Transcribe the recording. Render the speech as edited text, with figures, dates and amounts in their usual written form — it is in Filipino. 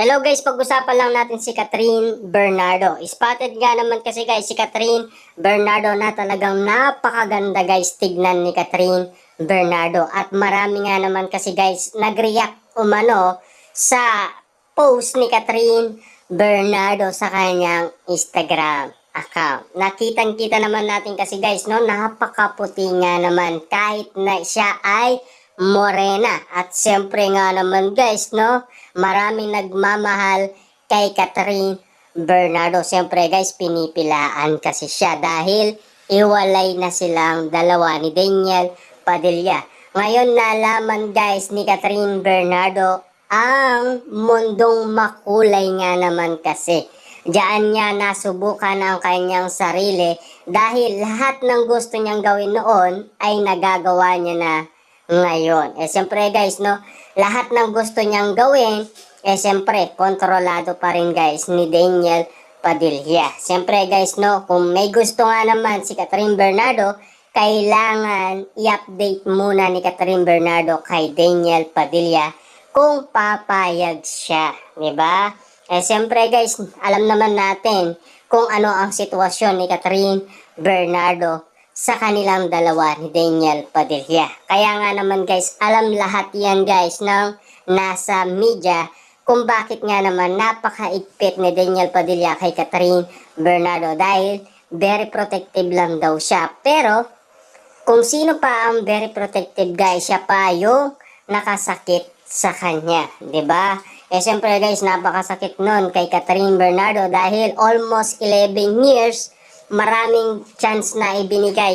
Hello guys, pag-usapan lang natin si Catherine Bernardo. Spotted nga naman kasi guys si Catherine Bernardo na talagang napakaganda guys tignan ni Catherine Bernardo. At marami nga naman kasi guys nag-react umano sa post ni Catherine Bernardo sa kanyang Instagram account. Nakitang-kita naman natin kasi guys no, napakaputi nga naman kahit na siya ay morena. At siyempre nga naman guys no, maraming nagmamahal kay Catherine Bernardo. Siyempre guys, pinipilaan kasi siya dahil iwalay na silang dalawa ni Daniel Padilla. Ngayon nalaman guys ni Catherine Bernardo ang mundong makulay nga naman kasi. Diyan niya nasubukan ang kanyang sarili dahil lahat ng gusto niyang gawin noon ay nagagawa niya na ngayon. Siyempre guys, no, lahat ng gusto niyang gawin, siyempre, kontrolado pa rin guys ni Daniel Padilla. Siyempre guys, no, kung may gusto nga naman si Catherine Bernardo, kailangan i-update muna ni Catherine Bernardo kay Daniel Padilla kung papayag siya, di ba? Siyempre guys, alam naman natin kung ano ang sitwasyon ni Catherine Bernardo sa kanilang dalawa ni Daniel Padilla. Kaya nga naman guys, alam lahat yan guys ng nasa media kung bakit nga naman napakaigpit ni Daniel Padilla kay Catherine Bernardo dahil very protective lang daw siya. Pero kung sino pa ang very protective guys, siya pa yung nakasakit sa kanya, 'di ba? Siyempre guys, napakasakit nun kay Catherine Bernardo dahil almost 11 years maraming chance na ibinigay